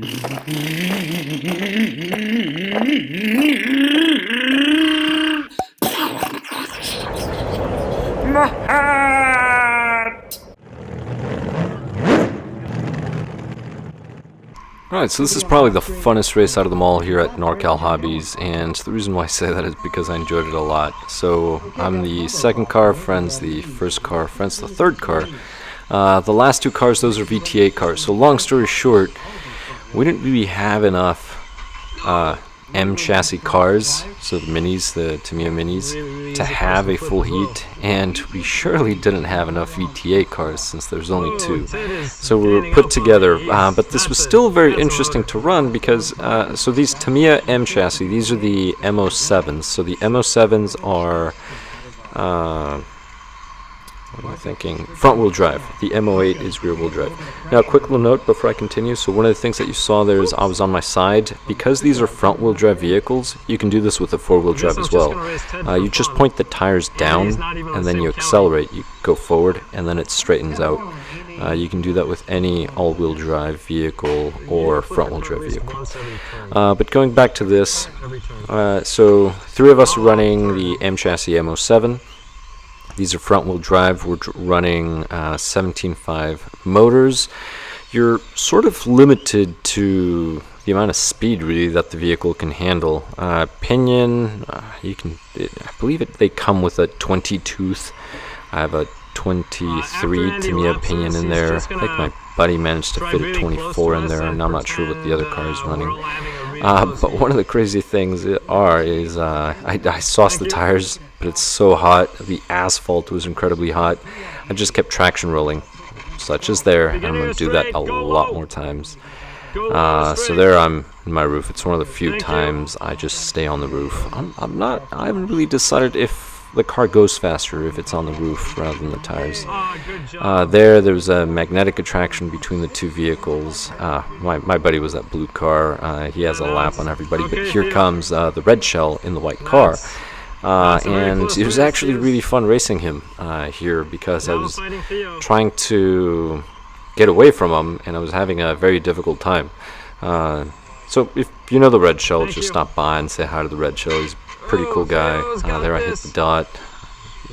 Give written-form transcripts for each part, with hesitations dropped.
Alright, so this is probably the funnest race out of them all here at Norcal Hobbies, and the reason why I say that is because I enjoyed it a lot. So, I'm the second car, friend's the first car, friend's the third car. The last two cars, those are VTA cars. So long story short, we didn't really have enough M chassis cars, so the minis, the Tamiya minis, to have a full heat, and we surely didn't have enough VTA cars since there's only two. So we were put together, but this was still very interesting to run because, so these Tamiya M chassis, these are the MO7s. So the MO7s are, what am I thinking? Front-wheel drive. The MO8 is rear-wheel drive. Now, a quick little note before I continue. So one of the things that you saw there is I was on my side. Because these are front-wheel drive vehicles, you can do this with a four-wheel drive as well. You just point the tires down, and then you accelerate. You go forward, and then it straightens out. You can do that with any all-wheel drive vehicle or front-wheel drive vehicle. But going back to this, so three of us are running the M chassis MO7. These are front-wheel drive. We're running 17.5 motors. You're sort of limited to the amount of speed, really, that the vehicle can handle. Pinion, I believe they come with a 20-tooth. I have a 23 Tamiya pinion in there. I think my buddy managed to fit a 24 in there, and I'm not sure what the other car is running. But one of the crazy things is I sauced the tires, but it's so hot. The asphalt was incredibly hot. I just kept traction rolling, such as there, and I'm going to do that a lot more times. So there I'm in my roof. It's one of the few times I just stay on the roof. I haven't really decided if the car goes faster if it's on the roof rather than the tires. There's a magnetic attraction between the two vehicles. My buddy was that blue car. He has a lap on everybody, but here comes the red shell in the white car. And it was actually really fun racing him here because I was trying to get away from him and I was having a very difficult time. So if you know the red shell, just stop by and say hi to the red shell. He's pretty cool guy. There I hit the dot.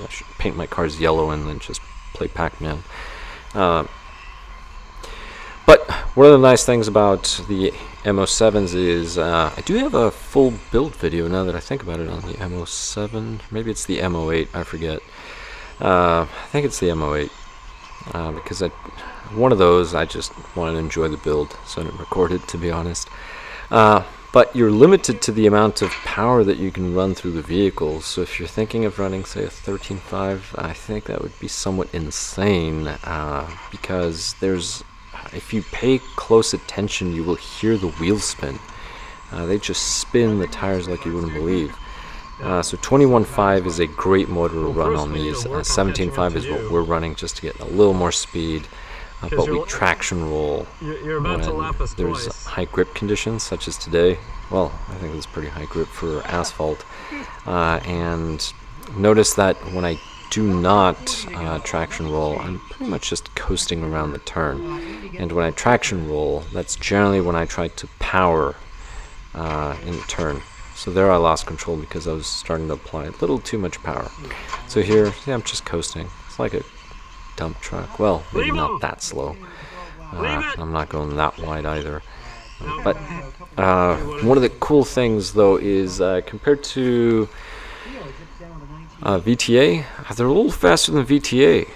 I should paint my cars yellow and then just play Pac-Man. But one of the nice things about the MO7s is I do have a full build video now that I think about it on the MO7. Maybe it's the MO8, I forget. I think it's the MO8 because one of those I just wanted to enjoy the build, so I didn't record it, to be honest. But you're limited to the amount of power that you can run through the vehicles. So if you're thinking of running, say, a 13.5, I think that would be somewhat insane because if you pay close attention, you will hear the wheels spin. They just spin the tires like you wouldn't believe. So 21.5 is a great motor to run on these. 17.5 is what we're running just to get a little more speed. But we traction roll when there's high grip conditions, such as today. Well, I think it's pretty high grip for asphalt. And notice that when I do not traction roll, I'm pretty much just coasting around the turn. And when I traction roll, that's generally when I try to power in the turn. So there I lost control because I was starting to apply a little too much power. So here, yeah, I'm just coasting. It's like a dump truck. Well, maybe not that slow. I'm not going that wide either. But one of the cool things, though, is compared to VTA, they're a little faster than VTA,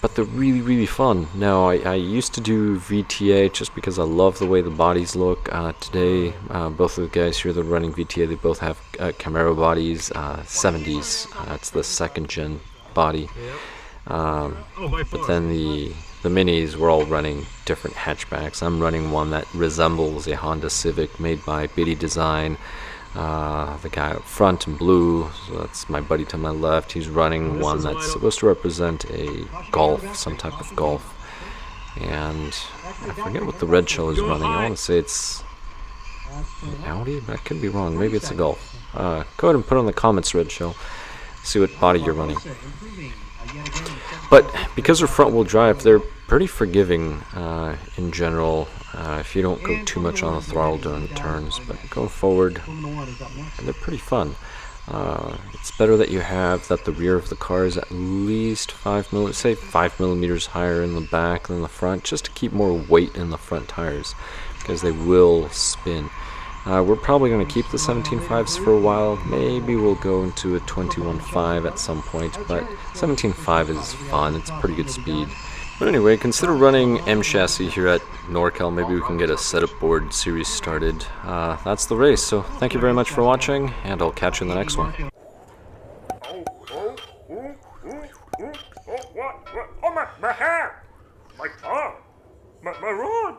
but they're really, really fun. Now, I used to do VTA just because I love the way the bodies look. Today, both of the guys here that are running VTA, they both have Camaro bodies, 70s. It's the second-gen body. But then the minis, we're all running different hatchbacks. I'm running one that resembles a Honda Civic made by Biddy Design. The guy up front in blue, so that's my buddy to my left. He's running one that's supposed to represent a Golf, some type of Golf. And I forget what the red shell is running. I want to say it's an Audi, but I could be wrong. Maybe it's a Golf. Go ahead and put on the comments, red shell. See what body you're running. But because they're front-wheel drive, they're pretty forgiving in general if you don't go too much on the throttle during the turns, but going forward, they're pretty fun. It's better that you have that the rear of the car is at least 5 millimeters higher in the back than the front, just to keep more weight in the front tires, because they will spin. We're probably going to keep the 17.5s for a while. Maybe we'll go into a 21.5 at some point, but 17.5 is fun. It's pretty good speed. But anyway, consider running M chassis here at Norcal. Maybe we can get a setup board series started. That's the race, so thank you very much for watching, and I'll catch you in the next one. Oh, my hair! My rod!